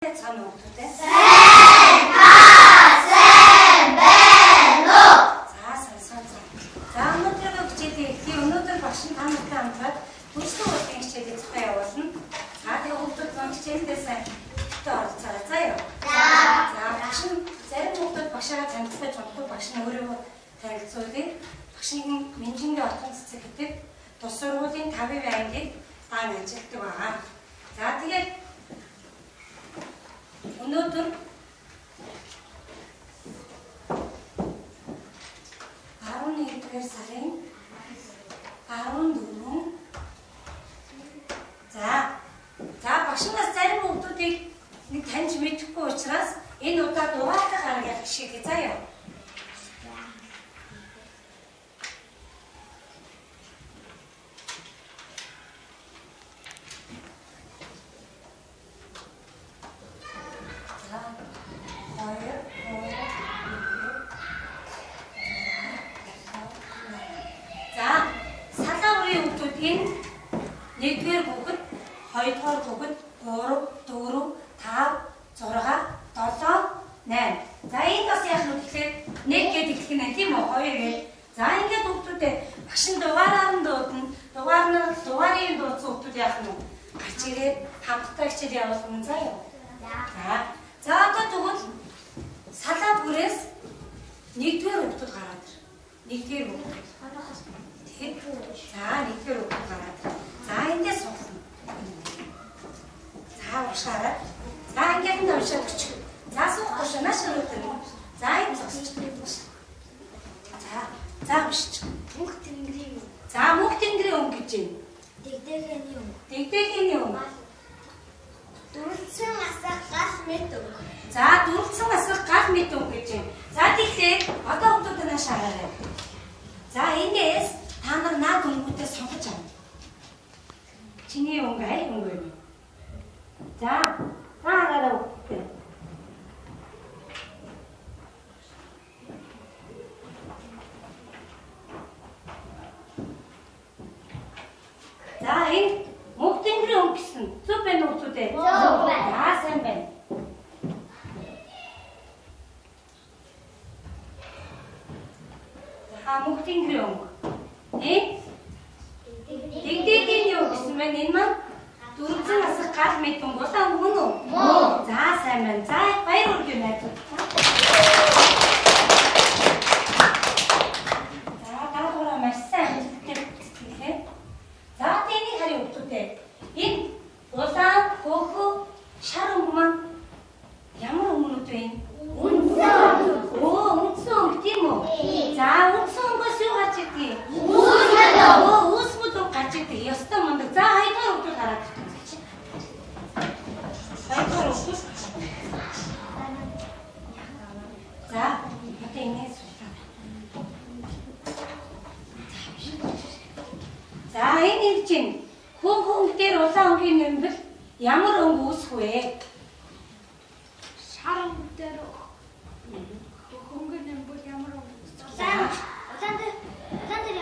байцгаана уу те? Сайн байна уу? За сайн. За өнөөдрийн хичээлээ эхлэе. Өнөөдөр багш нь та нартай хамтраад төрсөн урлагийн хичээлийг зохион явуулна. За тэгээ хүүхдүүд маань хичээлдээ сайн оролцоорой. За юу? За багш нь зарим хүүхдүүд багшаа танилцуулж чадахгүй багш нь өөрийгөө танилцуулъя. Багш нь Менжингийн отгон цэцэг гэдэг тус сургуулийн 5-ын ангид даан ажилладаг байгаа. За тэгээд өнөөдөр 11-р сарын 14. За багшнаас зарим хүмүүсийг нэг таньж мэдэхгүй учраас энэ удаа дугаартай гаргах шиг заяа. Нэгдүгээр хүүхэд, хоёрдугаар хүүхэд, 3, 4, 5, 6, 7, 8. За энэ бас яг нь тэгэхээр 1 гэдэг их нэ тийм үү? 2 гэдэг. За ингээд хүүхдүүдээ багш нь дугаараар нь дуудана. Дугаарыг дуудсан хүүхдүүд яах нь вэ? Гарч ирээд хамтдаа хичээл явуулна заа юу? За одоо тэгвэл салаа бүрээс нэгдүгээр хүүхдүүд гараад ир. Нэгдүгээр хүүхэд. Тийм. За нэгдүгээр хүүхэд гараад ир. За эндээ суулна. За уушаарай. За ингээд нь уншаад өчг. За суух гош нааш өрөвдөн. За энэ зогсчих. За уншиж. Мөнх тэнгэрийн юм. За мөнх тэнгэрийн өнгө гэж юм. Дэгдэгэний юм. Дэгдэгэний өнгө. Дүрцэн асах гал мэд өнгө. За дүрцэн асах гал мэд өнгө гэж юм. За тэгэхээр одоо хүмүүс нааш хараарай. За эндээс та нар наад өнгөдөө сонгож авна. Чиний өнгө аль өнгө вэ? За хараарай. За энэ мөнх тэнгэрийн өнгө гэсэн зөв байна уу зү дээ? Зөв байна. За сайн байна. За мөнх тэнгэрийн өнгө. Дэгдэгэний өнгө гэсэн байна. Энэ маань дүрцэн асах гал мэд өнгө. Улаан өнгө мөн үү? Мөн. За сайн байна. За баяр үргэлж найзууд. За даавраа маш сайн хэлээ. За тэний харин өгдөөтэй. Энэ улаан хөөхөө шар өнгө маань ямар өнгөнүүд вэ? Үндсэн. Үндсэн өнгө тийм үү? За үндсэн өнгөөс юу гарч ирдэг? Үс мөдөө гарч ирдэг. Ёстой мундаг. За хоёрдугаар өгдөө гараад ирдэг. Хоёрдугаар өгдөө. За одоо инээс суулаа. За энэ хэлж чинь хөөхөө өнгө дээр улаан өнгөний нэмбэл ямар өнгө үүсэх вэ? Шар өнгө дээр хөнгө нэмбэл ямар өнгө үүсэх вэ? Улаан дээр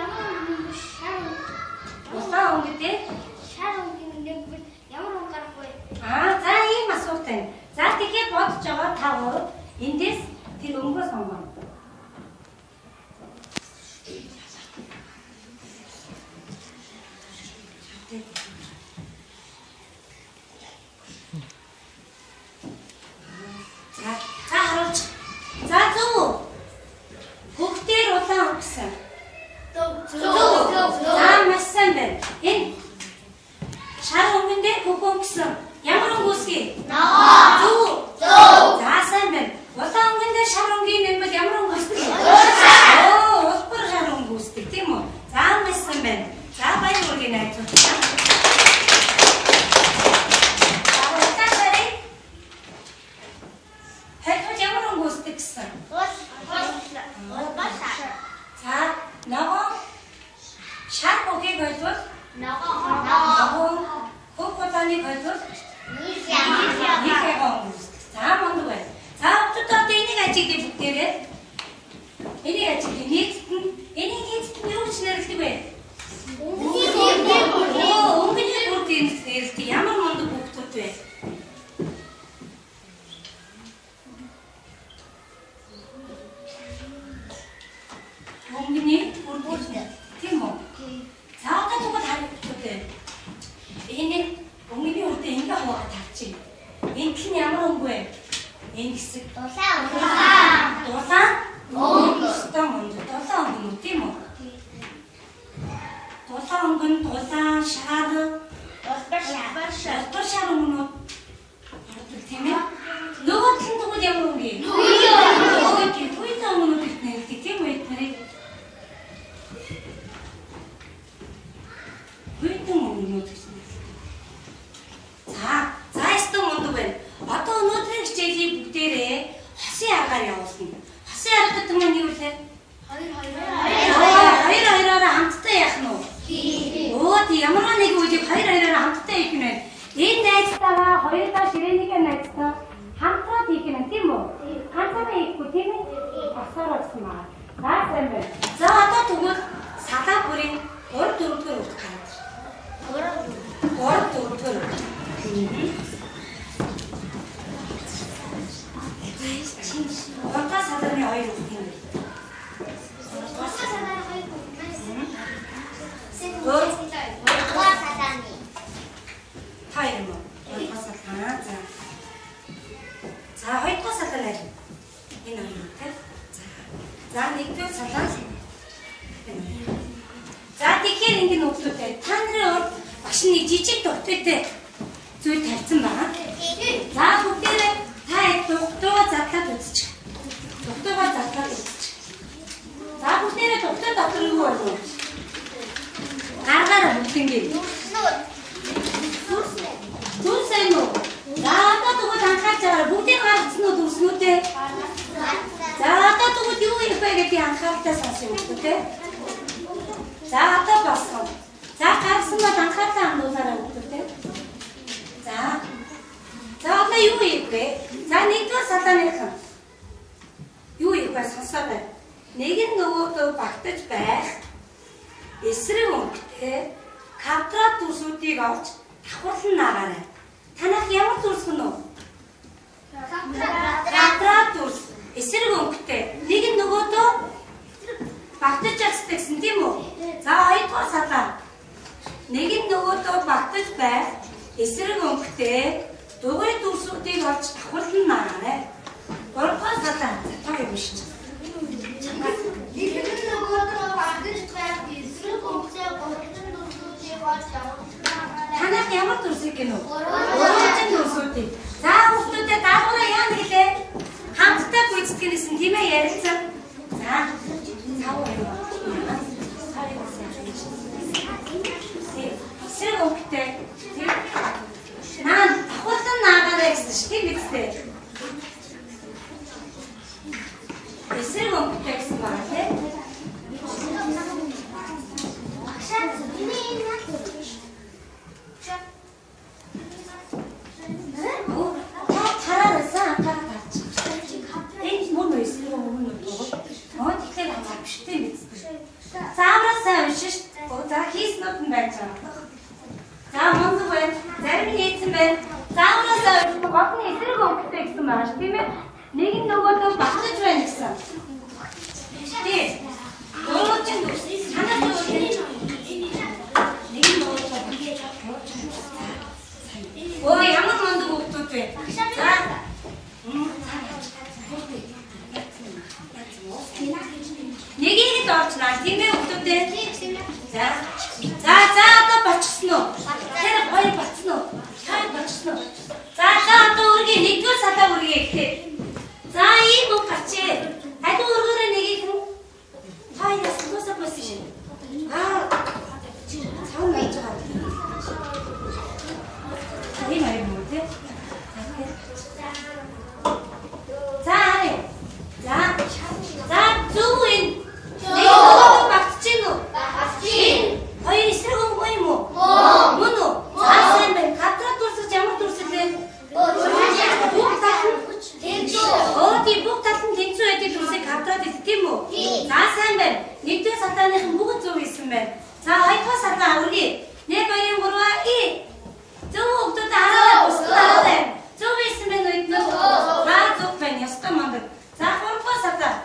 ямар өнгө нэмбэл шар өнгө. Улаан өнгө дээр Шар өнгө нэмбэл ямар өнгө гарах вэ? За ийм асуулт байна. За тэгэхээр бодож байгаа та гурав эндээс тэр өнгөө сонгоно. За харуулж. За зөв. Хүүхдээр улаан өнгө гэсэн. Зөв. За маш сайн байна. Энэ шар өнгөн дээр хөхөө гэсэн ямар өнгө үүсгий? Ногоо. Зөв. За сайн байна. Улаан өнгөн дээр шар өнгөний нэмбэл ямар чинь. Энд нь ямар өнгө вэ? Энэ хэсэг. Дулаан. Дулаан? Дулаан өнгө. Дулаан өнгө тийм үү? Дулаан өнгө, дулаан, шар, улбар шар өнгөнүүд. Тийм ээ? Нөгөө талын тэгвэл ямар өнгө? Туйлын өнгөнүүд гэдэг тийм үү? Туйлын өнгөнүүд гэсэн. За ястан мундаг байна. Одоо өнөөдрийн хичээлийг бүгдээрээ хосын аргаар явуулна. Хосын арга гэдэг нь юу вэ? Хоёр хамтдаа яах нь вэ? Оо тийм ямар нэг үеийг хоёр хамтдаа хийх нь байна. Энэ найзтайгаа хоёулаа ширээний найзтай хамтраад хийх нь тийм үү? Ганцаараа хийхгүй тийм ээ? Босороо гэсэн байна. За сайн байна. За одоо тэгвэл салаа бүрийн 3-4-р үрт гараад. 3-4-р үрт. Гурван салааны хоёр үрт юм. Гурван салааны хоёр үрт. Хоёр юм уу? Гурван салаа. За хоёрдугаар салаа нэр. Энэ хоёр үрт. За нэгдүгээр салаа. За тэгэхээр ингэ нөхдөдөө та нарын урд багш нэг жижиг дуртайтай зүйл тавьсан байна. За бүгдээрээ та дугтойгоо задлаад үзчих. Дугтойгоо задлаад үзчих. За бүгдээрээ дугтой дотор юу байна? Гаргаараа бүгднийг. Зүрсэн үү? За одоо тэгвэл анхаарч байгаа бүгдийг гаргацсан уу дүрснүүдээ? За одоо тэгвэл юу хийх вэ гэдгийг анхааралтай сонсох юм те. За одоо босгоо. За гарсан бол анхаарал хандуулаарай бүгдээ. За одоо юу хийх вэ? За нэгдүгээр салааныхан. Юу хийх вэ? Сонсоо байна. Нэг нь нөгөөдөө багтаж байх. Эсрэг өнгөтэй квадрат дүрсүүдийг олж давхарлан наагаарай. Танах ямар дүрс гэнэ үү? Квадрат дүрс. Эсрэг өнгөтэй. Нэг нь нөгөөдөө багтаж яхсдаг гэсэн тийм үү? За хоёрдугаар салаа. Нэг нь нөгөөдөө багтаж байх эсрэг өнгөтэй дугуй дүрсүүдийг олж давхарлан наагаарай. Гуравдугаар салаа. Та юу биш чинь? Нэг нь нөгөөдөө багтаж байх эсрэг өнгөтэй дугуй дүрсүүдийг олж давхарлан наагаарай. Танах ямар дүрсийг гэнэ үү? Гурван дүрсүүдийг. За хүмүүстээ даалгавраа яа нэглээ? Хамтдаа гүйцэтгэх гэсэн тийм ээ ярилцсан. За эсрэг өнгөтэй давхарлан наагаарай гэсэн шүү тийм биз? Эсрэг өнгөтэй гэсэн байна тийм. Заавраасаа уншиж. За хийснүүд нь байж байгаа. За мундаг байна. Зарим нь хийсэн байна. Заавраасаа уншиж годны эсрэг өнгөтэй гэсэн байна шүү тийм ээ. Нэг нь нөгөөдөө багтаж байна гэсэн. Тийм. Өөрөөр хэлбэл санаа нэг нь нөгөөдөө багтаж. Оо ямар мундаг хүүхдүүд вэ? За. Нэгийг л орчнаа тийм ээ хүүхдүүдээ. За одоо болчихсон уу? Тэр хоёр болчихсон уу? Хоёр болчихсон уу? За одоо үргээ нэгдүгээр салаа үргээ гэхээ. За ийм үг гарчээ. Хариу өргөөрөө нэгийг нь хоёр ясгоосоо болсон шин. Цаан байж байгаа. Энэ хоёр юм үү? За зөв энэ. Нөгөө багтчихин уу? Багтчихин. Хоёр эсрэг өнгө юм уу? Мөн үү? За сайн байна. Квадрат дүрсэж ямар дүрсэл вэ? Бүх тал нь тэнцүү. Тийм бүх тал нь тэнцүү байдаг дүрсийг квадрат гэдэг тийм үү? За сайн байна. Нэгдүгээр салааныхан бүгд зөв хэлсэн байна. За хоёрдугаар салаа үргээ. 1 2 3 и. Зөв өгдөд хараа устдаа. Зөв хэлсэн байна уу? Зөв байна. Ястаа мандаа. За гуравдугаар салаа.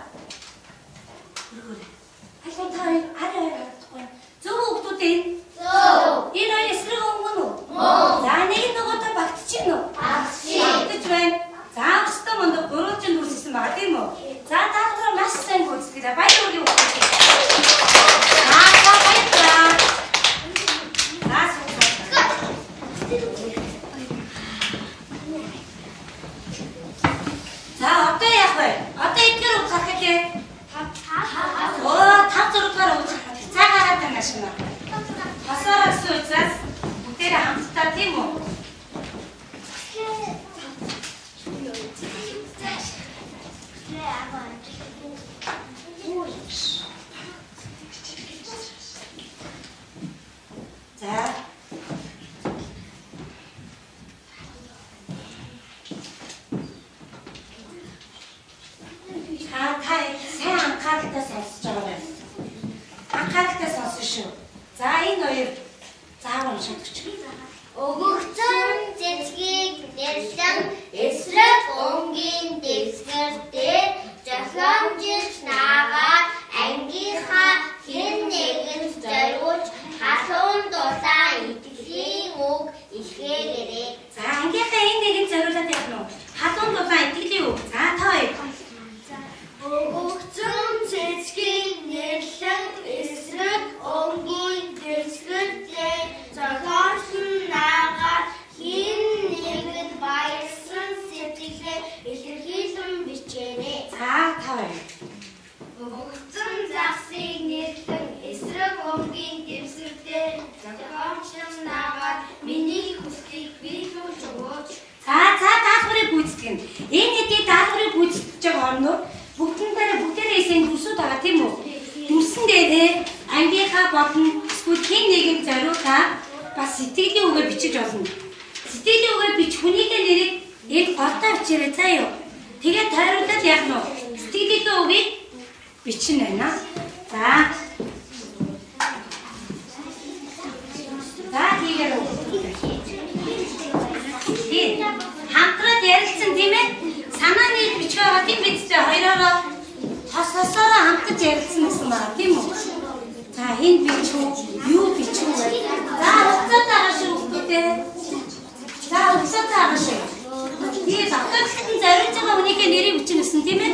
Зөв хүүхдүүд энэ. Энэ хоёр эсрэг өнгө нь үү? За нэг нь нөгөөдөө багтчихин үү? анхааралтай сонсож байгаа байна. Анхааралтай сонсон шүү. За энэ хоёр заавар уншаад өгч. Өгөгдсөн цэцгийг нэрлэн эсрэг өнгийн дэвсгэртээ зохиомжиж наагаад ангийнхаа хэн нэгэнд зориулж халуун дулаан итгэлийн үг илгээгээрэй. За ангийнхаа энэ нэгэнд зориулаад явна уу? Халуун дулаан итгэлийн үг. За та хоёр. Өгөгдсөн цэцгийг нэрлэн эсрэг өнгийн дэвсгэртээ зохиомжиж наагаад хэн нэгэнд баярсан сэтгэлээ илэрхийлэн бичээрэй. За та хоёр. Өгөгдсөн загсыг нэрлэн эсрэг өнгийн дэвсгэртээ зохиомжиж наагаад миний хүслийг биелүүлж өгөөч. За даалгаврыг гүйцэтгэн. Энэ хэдий даалгаврыг гүйцэтгэж байгаа орнууд бүгдээрээ эсэнд дүрсүүд байгаа тийм үү? Дүрсэн дээрээ ангийнхаа болон эсвэл хэн нэгэнд зориулаад бас сэтгэлийн үгээр бичиж болно. Сэтгэлийн үгээр бич хүнийхээ нэрийг энэ голтой бичээрэй заа юу. Тэгээд тойруулаад яах нь вэ? Сэтгэлийн үгийг бичнэ байна. За тийгээр хамтраад ярилцсан тийм ээ? Санааны бичиг байгаа тийм биз дээ хоёроо хосоосоо хамтаж ярилцсан гэсэн байна тийм үү? За хэн бичүү, юу бичүү вэ? За уцаад байгаа шүү хүүхдүүдээ. За уцаад байгаа шүү. Тэгээ давтагчдын зориулж байгаа хүнийхээ нэрийг бичнэ гэсэн тийм ээ?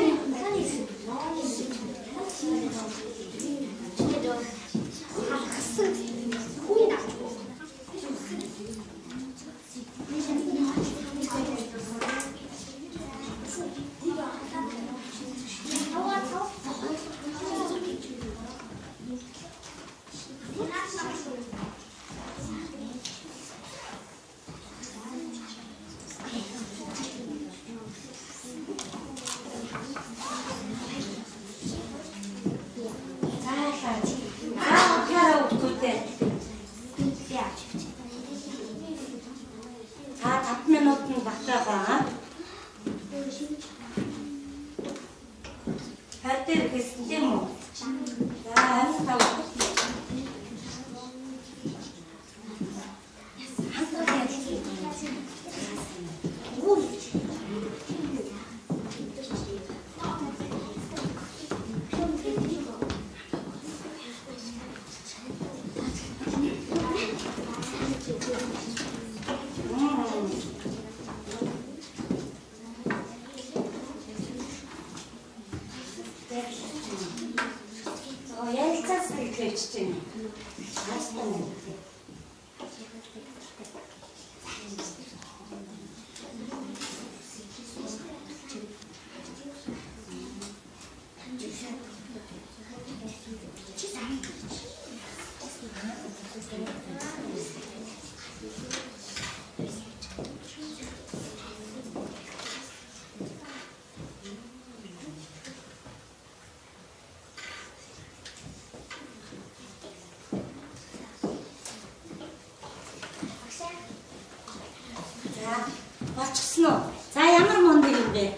Болчихсон уу? За ямар мундаг юм бэ?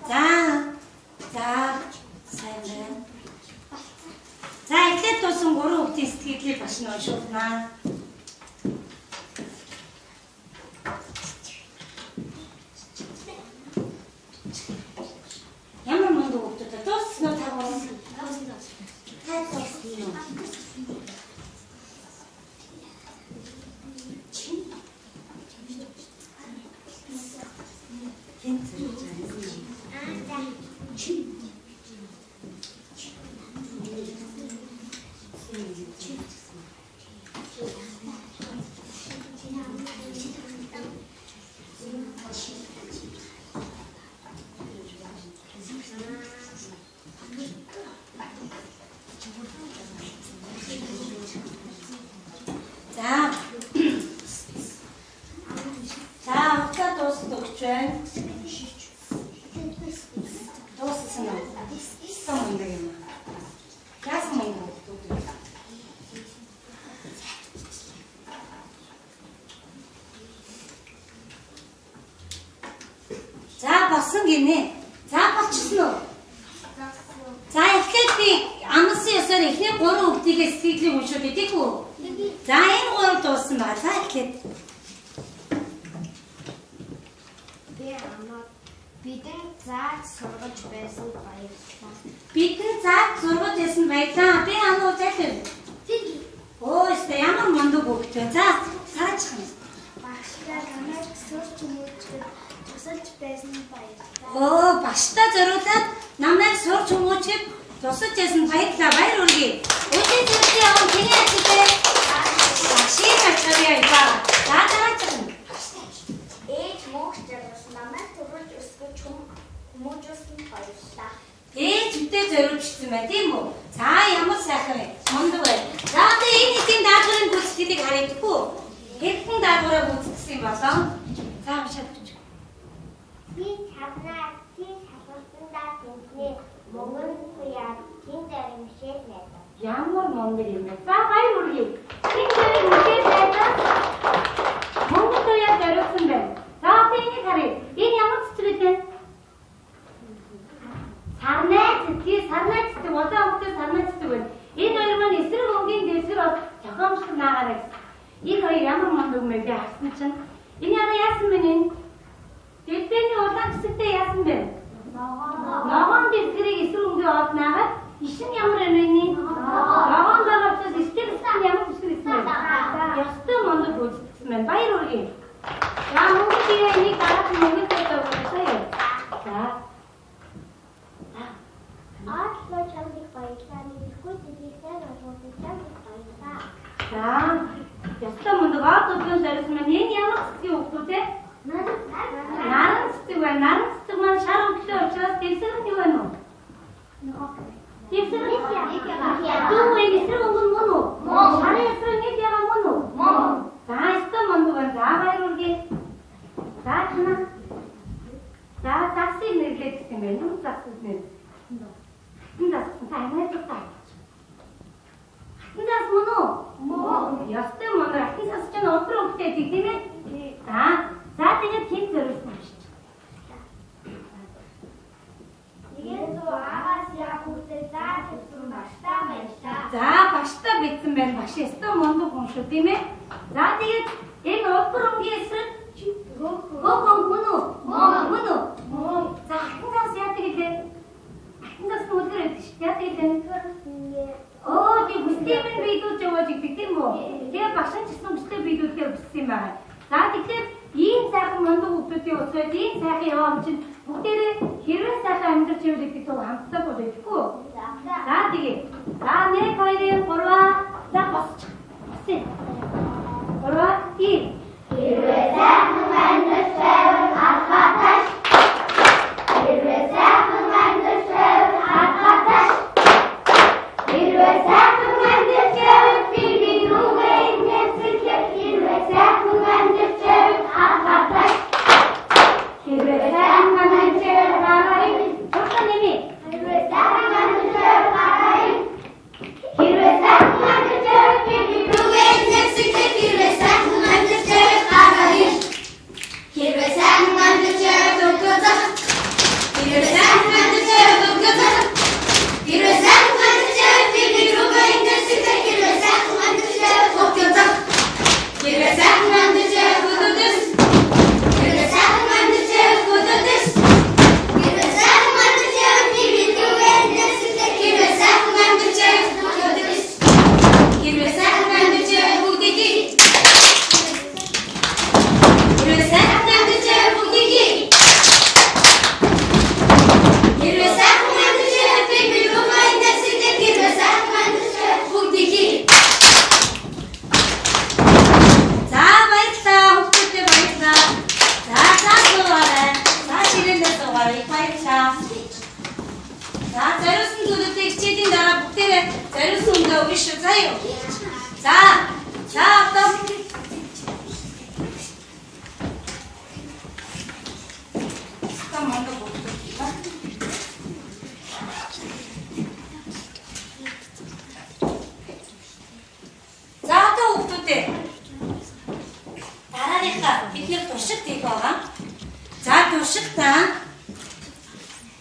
За сайн байна. За эхлээд туусан 3 хүүхдийн сэтгэлийг башин уншуулнаа. Ямар мундаг хүүхдүүд вэ? Дууссан уу та гурав? За болсон гинэ. За болчихсон уу? За эхлээд би Амсын ёсоор эхний 3 хүүхдийгээ сэтгэлийн уншаад идэх үү? За энэ 3 дууссан ба. За эхлээд. Бидэн зааж сургаж байсан баярлалаа. Бидэн зааж сургаж байсан баярлалаа. Би амуу зайлшгүй. Оо, ямар мундаг хүүхэд вэ? За, цаачих. Багштай намайг сурч хүмүүжид тусалж байсан баярлалаа. Оо, багштай зориулаад намайг сурч хүмүүжид тусалж байсан баярлалаа. Баяр хүргэе. Өдний зэрэгтэй явсан таны ажил багшийн ачаалаа яа. За, цаачих. Ээж мөнх жаргал намайг сурч өсгөж хүмүүжүүлсэн баярлалаа. Ээж үдээ зориулчихсан байна, тийм үү? За, ямар сайхан вэ? Мундаг бай. За, одоо энэ хэдийн даалгаврын гүйцэтгэлийг харагдахгүй. Хэдхэн даалгавраа гүйцэтгсэн болоо? За, уншаад өгч. Би чамнаа тийм шалгалтандаа тэнхний мөнгөн хуяа тийм даримшээд байдаг. Ямар мундаг юм бэ? За, баяр хүргэе. Тийм даримшээд байдаг. Мөнгөн хуяа зориулсан байна. За, одоо энийг харъя. Энэ ямар цэцэг вэ? Сарнай цэцэг, одоо өгдөө сарнай цэцэг байна. Энэ хоёр маань эсрэг өнгийн дэвсгэр бол зохиомжтой наагаарай гэсэн. Энэ хоёр ямар мундаг юм бэ харсан чинь. Энэ яа яасан бэ энэ? Дэлбэний улаан цэцэгтэй яасан бэ? Ногоон дэвсгэрийг эсрэг өнгийн олд наагаад ишин ямар юм бэ? Ногоон байгаас эсрэг ямар цэцэг гэсэн бэ? Ястай мундаг үзсэн байна. Баяр хүргэе. За мөнгөний энийг дараад мөнгөний тавьчихсан. За Аачлаа чамд баярлалаа. Нэггүй зүйлээ болгох чамд баярлалаа. За, ястаа мундаг аадуудын зориулсан маань энэ ямар цэцгийн хүүхдүүд вэ? Наран цэцэг байна. Наран цэцэг маань шар өглөө учраас дэвсгэр нь юу вэ нөө? Дэвсгэр нь яа? Дүүгээ эсрэг өнгөн мөн үү? Шарын эсрэг нэг яга мөн үү? За, ястаа мундаг байна. За, баяр хүргэе. За, чана. За, таксиг нэрлээд гэх юм байна. Юу таксиг нэр? Хатнаас мөн үү? Ястай мөн. Хатнаас ч нэг өдөр өгтэй тийм ээ? За тэгээд тийм зориулсан шүү дээ. Тэгээд агаас яг үсээ зааж өгсөн багштай баярлалаа. За багштай битсэн байна. Багш ястай мундаг хүн шүү тийм ээ? За тэгээд энэ өдөр өнгийн эсрэг гогон мөн үү? Мөн үү? За хатнаас яа тэгээд Хатнаас нь үлгэр өгдөг шүү дээ. Яа тэгээд оо тийм бүсдийн видео явуулж игдэг тийм үү? Тэгээ багшин ч гэсэн бүсдийн видеогээр өссөн юм байна. За тэгэхээр ийм сайхан мундаг хүмүүсийн өсвөл ийм сайхан яваа чинь бүгдээрээ хэрвээ сайхан амьдарч явж гэдэг нь хамтдаа бол өгөхгүй. За тэгээ. За 1 2 3 за босч. Босъё. 3 2 Хэрвээ сайхан амьдарч байвал алхаташ. Хэрвээ сайхан амьдарч байвал алхаташ. Хэрвээ сайхан амьдарч байвал би рүүгээ нэцэглэх. Хэрвээ сайхан амьдарч байвал алхаташ. Хэрвээ сайхан амьдарч байвал гаргая. Чухал нэмий. Хэрвээ сайхан амьдарч байвал гаргая. Хэрвээ сайхан амьдарч байвал би рүүгээ нэцэглэх. Хэрвээ сайхан амьдарч байвал гаргая. Хэрвээ сайхан амьдарч байвал өгөөцөх. Хэрвээ сайхан амьдарч байвал өгөөцөх. Хэрвээ сайхан амьдарч байвал би рүүгээ нэцэглэх. Хэрвээ сайхан амьдарч байвал өгөөцөх. Хэрвээ сайхан амьдарч байвал өгөөцөх. Хэрвээ сайхан амьдарч байвал өгөөцөх. Хэрвээ сайхан амьдарч байвал би рүүгээ нэцэглэх. Хэрвээ сайхан амьдарч байвал өгөөцөх. Хэрвээ сайхан амьдарч байвал бүгдийг. Хэрвээ сайхан амьдарч байвал бүгдийг. Хэрвээ сайхан амьдарч байвал би рүүгээ нэцэглэх. Хэрвээ сайхан амьдарч байвал бүгдийг. За баярлалаа. Хүүхдүүдээ баярлалаа. За суугаарай. За ширээндээ суугаарай. Баярлалаа. За зориулсан зүйлүүдээ хичээлийн дараа бүгдээрээ зориулсан үндэ өгнө шүү. За юу. За одоо мундаг хүүхдүүд байна. За одоо хүүхдүүдээ дарааныхаа бид нэр туршилт хийх байгаа. За туршилтаа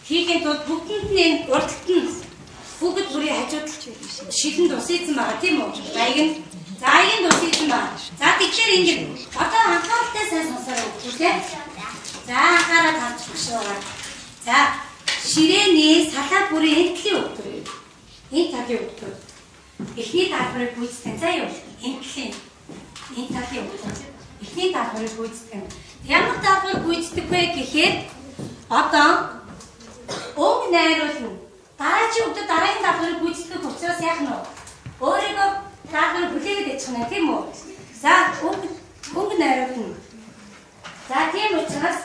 хийхэд тулд бүгдэнд нь урдталт нь бүгд бүрийн хажууд шилэн дусийсан байгаа тийм үү? За аяг нь дусийсан байгаа. За тэгэхээр ингэж одоо анхааралтай сайн сонсороо өгүүлээ. За анхаарал хандж багш байгаа. За ширээний салаа бүрийн энтлийн өгтөр. Энэ талын өгтөр. Эхний талбарыг гүйцэтгэн. За юу? Энтлийн энэ талын өгтөр. Эхний талбарыг гүйцэтгэн. Ямар талбарыг гүйцэтгэх вэ гэхээр одоо өг найруулна. Дараагийн өгтөр дараагийн талбарыг гүйцэтгэх учраас яах нь вэ? Өөрийгөө талбарыг хүлээгээд ячих нь тийм үү? За өг найруулна. За тийм учраас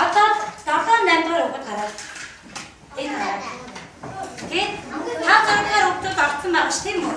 одоо 7-8 дугаар өгöd гараад энэ хараад. Тэгээд 5 дугаар өгтөд орсон байгаа ш тийм үү?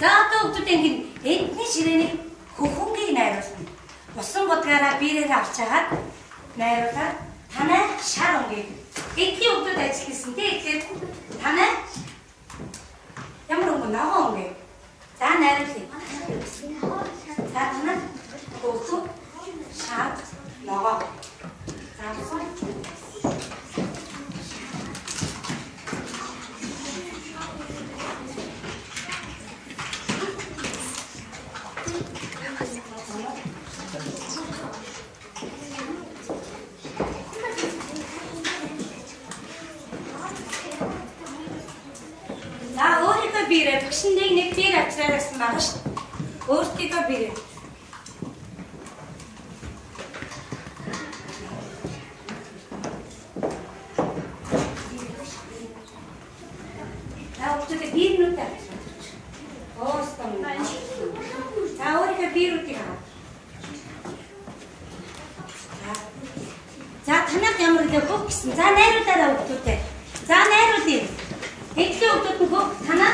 За одоо өгдөд ингэ энтний ширээний хөхөнгийг найруулна. Усан будгаараа биерээр авч хагаад найруулаад танай шар өнгийг энтний өгдөд ажилласан тийм тэгэхээр танай ямар өнгө ногоо өнгийг за найруулъя. За танай хөхөг шар ногоо. За биерээ багшиндыг нэг биер авчраарсан байгаа шүү. Өөртөө биерээ. За өөртөө биернүүд авч. Оостом. За өөртөө биерүүдийг аваа. За танад ямар л хөөх гэсэн. За найруулаарай өөртөө. За найруулъя. Хэдлийн өгдөд нь хөөх танаа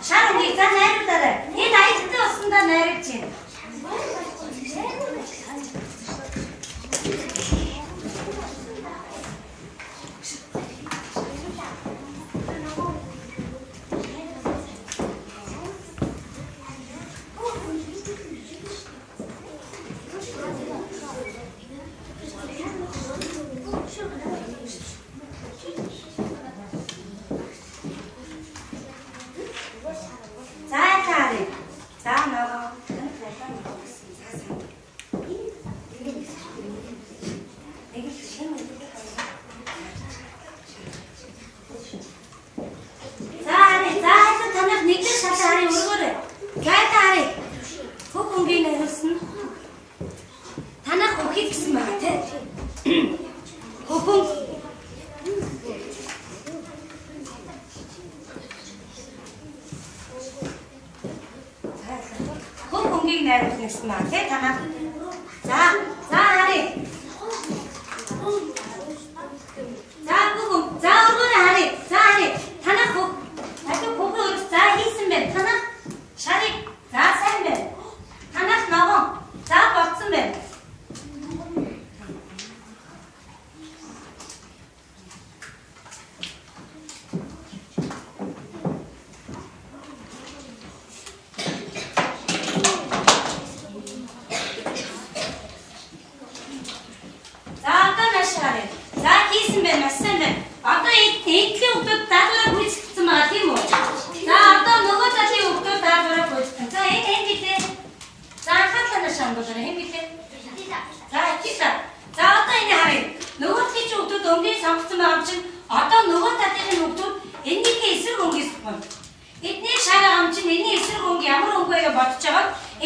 шар өнгийг за найруулаарай. Энэ аялалтай усандаа найруулж байна.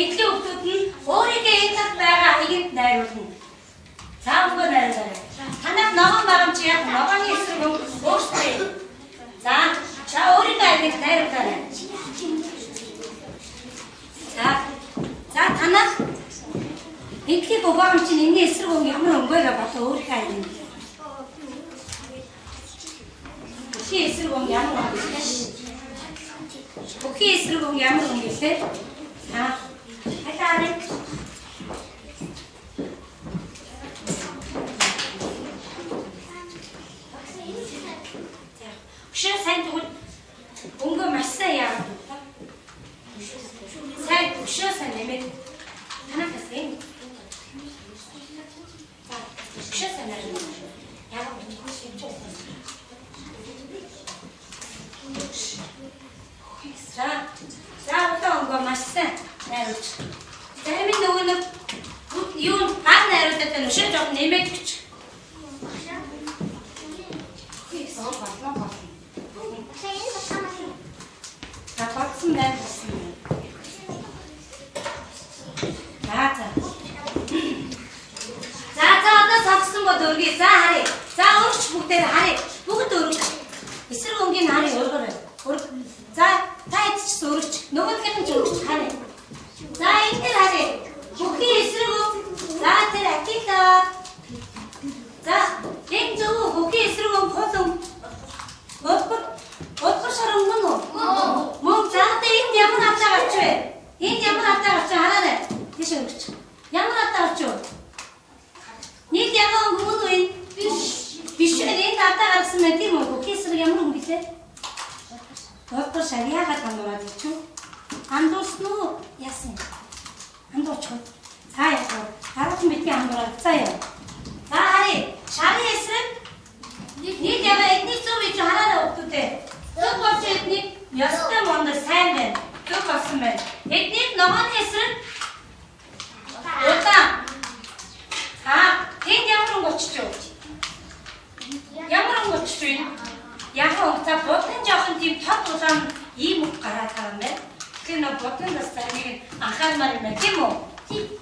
эдлийн хүмүүс нь өөрийнхөө энэ тал байгаа хаяг найруулна. За өнгөө найруулаарай. Танах ногоон барамж яг ногооны эсрэг өөрсдөө. За өөрийнхөө хаяг найруулаарай. За танах эдлийн барамж чинь энэний эсрэг ямар өнгөөрөө болоо өөрийнхөө хаяг. Бүхий эсрэг ямар өнгө вэ? Бүхий эсрэг ямар өнгө вэ? Хатаарай. Өшөө сайн тэгвэл өнгөө маш сайн яагаад вэ? Сайн өшөө сайн нэмээд танаас энэ. Өшөө сайн нэрнэ. Яагаад вэ? За одоо өнгөө маш сайн найруулж. Зарим нь нөгөө нэг юу гар найруулдаг нь өшөө жоо нэмээд өгч. За батсан байна. За одоо савсан бод өргөе. За харъя. За өрч бүгдээр харъя. Бүгд өрг. Эсрэг өнгийн харъя өргөөрэй. За та идчихсэн өргөч. Нөгөөдгийнх нь ч өргөч харъя. За энэ дээр харъя. Бүхий эсрэг өг. За тэр атилаа. За энэ зөв бүхий эсрэг өг хол. Өдөр шаран мөн үү? Мөн за энд ямар хатаа гарч вэ? Энд ямар хатаа гарч хараарай. Тийш өргөч. Ямар хатаа гарч вэ? Нэг ямар өнгө мөн үү? Биш энд хатаа гарсан мэн тийм үү? Бүхий эсрэг ямар өнгө гэлээ? Өдөр шар яагаад андуураад ичүү? Андуурсан уу? Яасан? Андуурч. За яах вэ? Хараахан бидний андуураад цаа яа. За харъя. Шарын эсрэг нэг яваа эдний зөв гэж хараарай өгдөө. Зөв болж эдний ёстой мондор сайн байна. Зөв болсон байна. Эдний ногооны эсрэг удаан. Тэнд ямар өнгө очиж юу? Ямар өнгө очиж юу? Яг онцаа бодлон жоохон тийм тод улаан ийм үг гараад байгаа юм байна. Тэгэхээр нөө бодлоноос нэг анхаармаар юм байна тийм үү?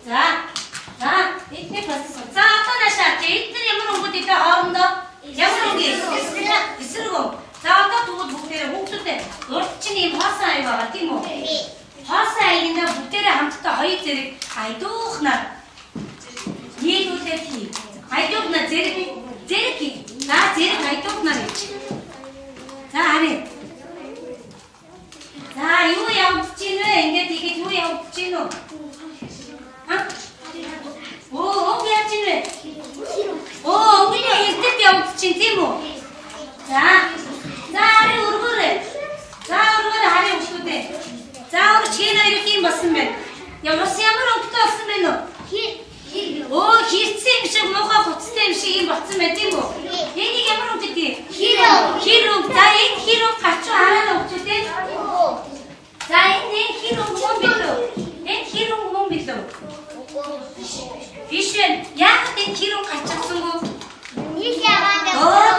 За эдний болсон. За одоо наашаа эдгээр ямар өнгөд идэ хоорондоо ямар өнгө эсрэг өнгө. За одоо тэгвэл бүгдээрээ хүүхдүүдээ урд чинь ийм хоосон аяг байгаа тийм үү? Хоосон аягнаа бүгдээрээ хамтдаа хоёр зэрэг айдуухнаар нийлүүлээд хий. Айдуухнаар зэрэг хий. За зэрэг айдуухнаар хий. За харъя. За юу явагдаж байна вэ? Ингээд ихэд юу явагдаж байна уу? Өнгө яаж байна вэ? Өнгөний эрдэд явагдаж байна тийм үү? За харъя өргөөрэй. За өргөөрэй харъя өгчүүдээ. За өрч хийн хоёр юм болсон байна. Ямар өнгөтэй болсон байна уу? Хийцсэн юм шиг муухай хуцтай юм шиг юм болсон байна тийм үү? Энийг ямар өнгө гэдэг? Хир өнгө. За энэ хир өнгө гарч хараад өгчүүдээ. За энэ хир өнгө мөн билүү? Энэ хир өнгө мөн билүү? Биш вэ? Яагаад энэ хир өнгө гарчихсангүй?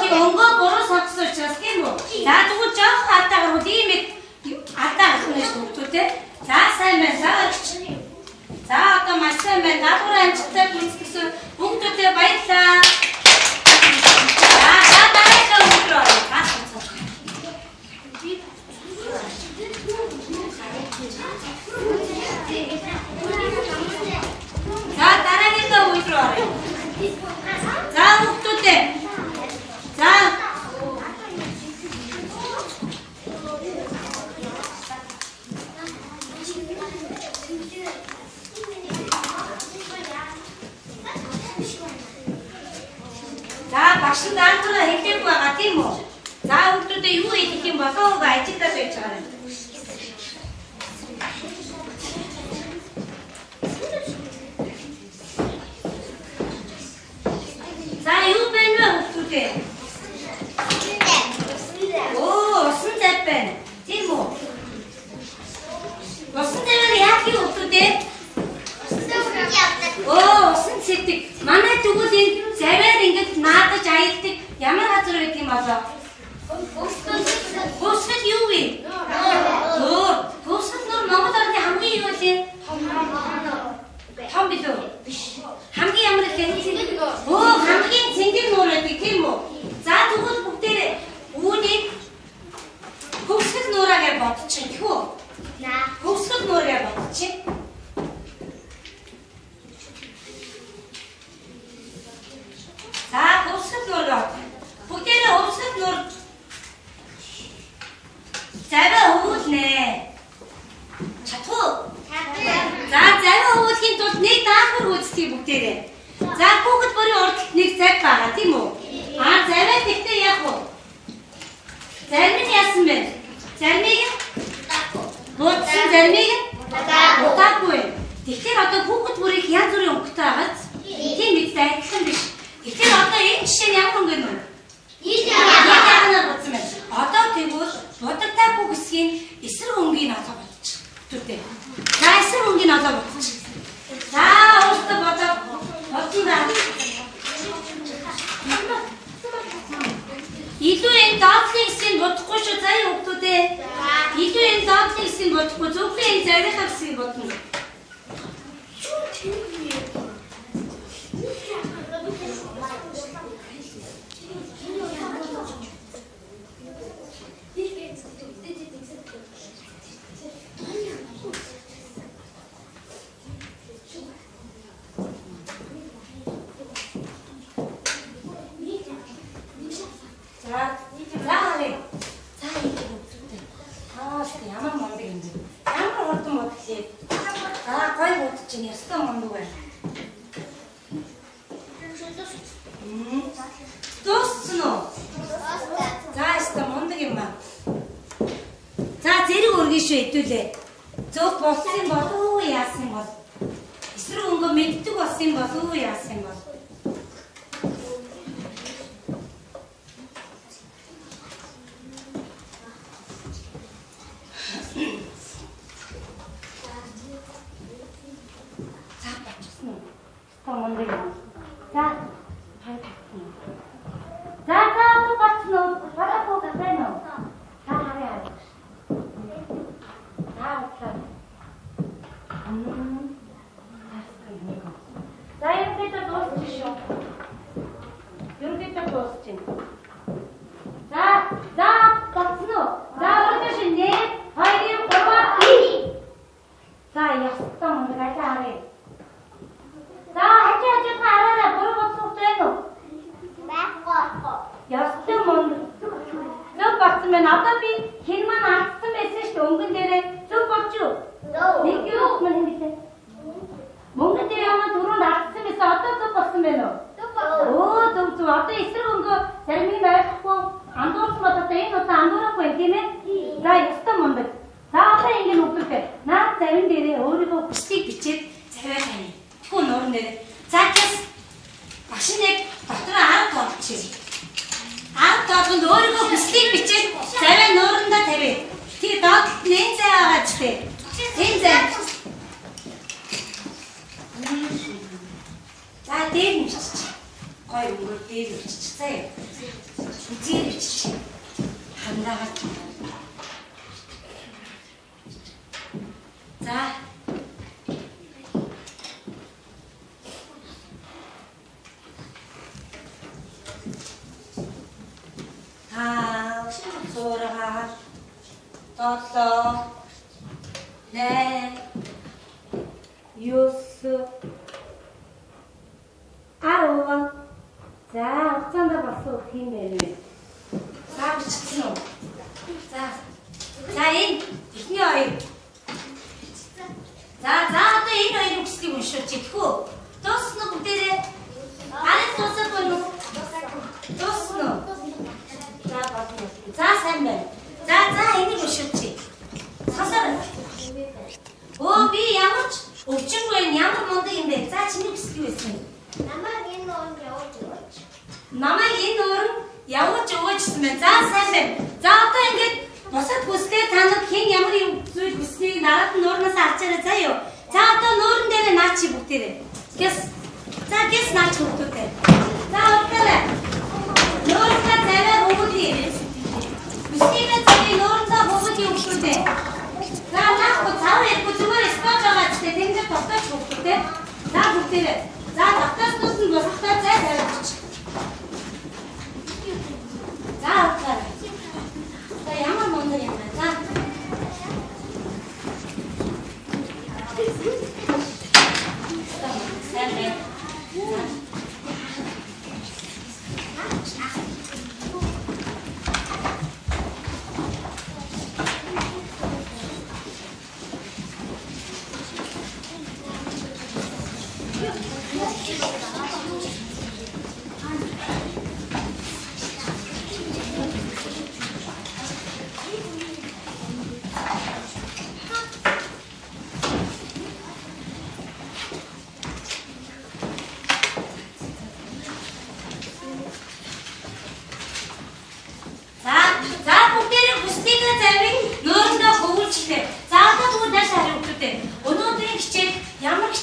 Тийм өнгөө буруу сонссон учраас тийм үү? За тэгвэл жоох хатаагаар үл ийм атаа гарах нь шүү дээ. За сайн байна. За одоо маш сайн байна. Даалгаврын амжилттай гүйцэтгэсэн бүгдүүдээ баярлалаа. За дараагийн өдөр орё. За дараагийн өдөр орё. За бүгдүүдээ. За багш даалгавраа хэлээгүй байгаа тийм үү? За бүгдүүдээ юу хийх юм болов ажилдаа байж байгаа юм. За юу байна вэ бүгдүүдээ? Усан зав байна. Тийм үү? Усан заваар яах юм бүгдүүдээ? Усан цэдэг. Манай тэгвэл энэ заваар ингэж наадаж аялдаг ямар газар байдаг юм болоо? Өсгөл юу вэ? Өсгөл нөр Монгол орны хамгийн юу вэ? Тэхүү. Хөвсгөл нуурыг бодчих. За хөвсгөл нуурыг бод. Бүгдээрээ хөвсгөл нуур заваа өвүүлнэ. Чадах уу? За заваа өвүүлэхийн тулд нэг даалгавар үүсгэе бүгдээрээ. За бүгд бүрийн урдд нэг цаг байгаа тийм үү? Заваа тэгтээ яах вэ? Зарим нь яасан бэ? Заримыг буудсан, заримыг удаагүй. Тэгэхээр одоо бүгд бүрийг янз бүрийн өнгөтэй агаад тийм мэдээ адилхан биш. Тэгэхээр одоо энэ жишээ нь ямар өнгө нэ? Яагаад бодсон бэ? Одоо тэгвэл будагтай бүх хэсгийн эсрэг өнгийг олоо бодчих. Түтээ. За эсрэг өнгийг олоо бодчих. За өөртөө бодоо. Бодъё. Илүү энэ доотлын хэсгийг бодохгүй шүү заяа хүүхдүүдээ. Илүү энэ доотлын хэсгийг бодохгүй зөвхөн энэ зарийнхаа хэсгийг бодно. Ямар мондөг юм бэ? Ямар хурдан бодлоо. Гой бодож чинь ястаа мондөг байна. Дууссан уу? За ястаа мондөг юм ба. За зэрэг өргөн шүү хэдүүлээ. Зөв болсон бол уу яасан бол. Эсрэг өнгө мэддэг болсон бол уу яасан бол.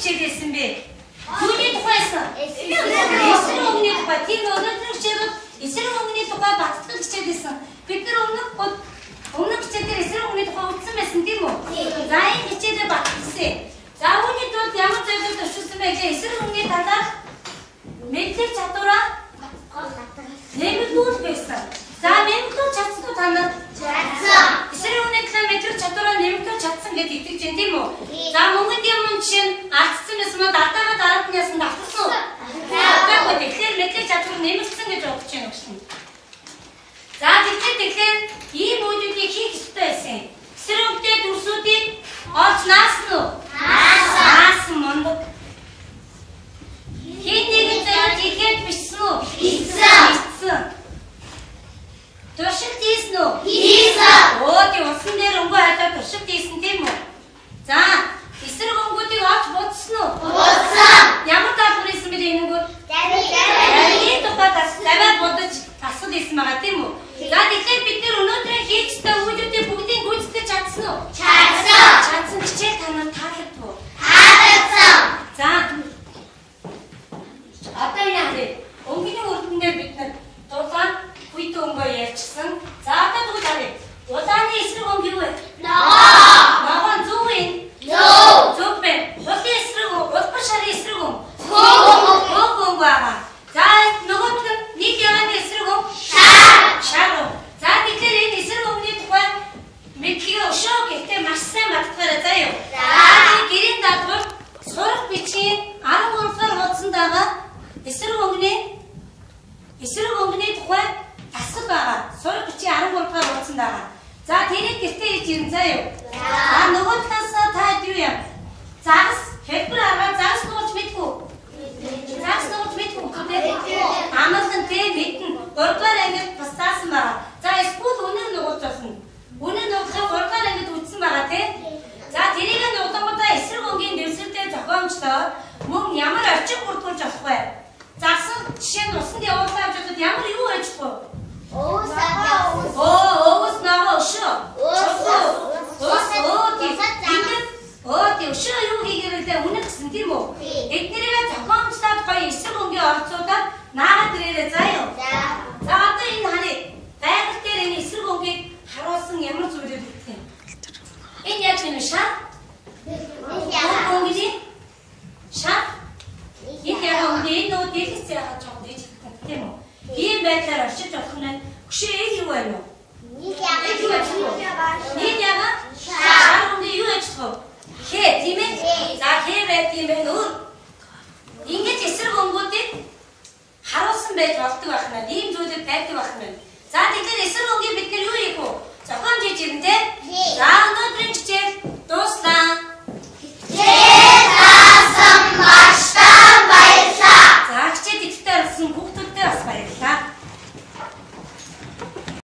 хичээлсэн бэ? Юуны тухайсан? Эсрэг өнгөний тухай. Тийм өнөөдөр хичээлүүд эсрэг өнгөний тухай баттгал хичээлсэн. Бид нар өмнөх хичээлээр эсрэг өнгөний тухай үзсэн байсан тийм үү? За энэ хичээлээр баттгалсан. За үүний тулд ямар зүйлүүд өшүүлсэн бэ гэхээр эсрэг өнгөний талаар мэдлэг чадвараа нэмэгдүүл байсан. За нэмэгдүүл чадсан уу та нар? Чадсан. Эсрэг өнгөний талаар мэдлэг чадвараа нэмэгдүүл чадсан гэдээ итгэж байна тийм үү? За мөнгөнд юм жишээ нь алдсан байсан бол алдаагаа дараад яасан давтсан уу? Давтаагүй. Тэгэхээр мэдлэг чадвар нэмэгдсэн гэж бодож байна гэсэн. За тэгэхээр ийм үйлдэлийг хийх ёстой байсан. Эсрэг өнгөтэй дүрсүүдийг олж наасан уу? Наасан мондог. Хин нэгэн зүйл ихэд бичсэн үү? Бичсэн. Туршилт хийсэн үү? Хийсэн. Тийм усан дээр өнгөө хайлаад туршилт хийсэн тийм үү? За эсрэг өнгүүдийг олж бодсон уу? Бодсон. Ямар даалгавар хийсэн бэ энэ өнгөд? Дарийн тухай даваад бодож асуул хийсэн байгаа тийм үү? За тэгэхээр бид нэр өнөөдрийн хийх ёстой үйлдэлүүдийг бүгдийг гүйцэтгэж чадсан уу? Чадсан. Чадсан хичээл та нар таалагдв уу? Таалагдсан. За одоо энэ харъя. Өнгөний үрдэн дээр бид нар дулаан хүйтэн өнгөө ярьчихсан. За одоо тэгвэл харъя. Дулааны эсрэг өнгө юу вэ? Ногоон зөв вэ? Зөв бэ. Хулын эсрэг өнгө, улбар шарын эсрэг өнгө. Хөг өнгө байгаа. За нөгөөт нь нэг явааны эсрэг өнгө? Шар. За тэгэхээр энэ эсрэг өнгөний тухай мэдхийг өшөө гэхдээ маш сайн мартахаарай заяа. За гэрийн даалгавар сурах бичгийн 13-аар хуудсанд байгаа эсрэг өнгөний тухай дасгал байгаа. Сурах бичгийн 13-аар хуудсанд байгаа. За тэрийг гэртээ хийж ирэн заяа. За нөгөө талаас та юу яа? Загас хэлбэр аргаар загас нууж мэдгүй. Загас нууж мэдгүй гэдэг. Амгалан тэ мэднэ. 3-р ангид бас заасан байгаа. За эсвэл үнэр нууж болно. Үнэр нуугахаа 3-р ангид үтсэн байгаа тий. За тэрийг нуугдангуудаа эсрэг өнгөний дэвсэлтэй зохиомжлоод мөн ямар орчин бүрдүүлж болох вэ? Загсан жишээ нь усанд явуулсан авчдад ямар юу байж вэ? Өвс ногоо өшөө. Өшөө юу хийгээрээ үнэ гэсэн тийм үү? Эднэрээ зохиомжлоод гоё эсрэг өнгөний орцуудад наагаад ирээрээ заяа. За одоо энэ харъя. Байгаль дээр энэ эсрэг өнгөийг харуулсан ямар зүйлүүд өгөх юм? Энэ яг энэ шар. Өнгөний шар. Энэ яг өнгөний нөө дэлгэц яагаад жоо дэж гэх тийм үү? Ийм байдлаар оршиж болох нь хөшөө юу байна уу? Нэг яга шар өнгө юу гэж тоо? Хэ тийм ээ. За хэ байт юм байна уу? Ингэж эсрэг өнгүүдийг харуулсан байж болдог байх нь. Ийм зүйлүүд байдаг байх нь. За тэгэхээр эсрэг өнгөийг бид нар юу хийх вэ? Зохиомж хийж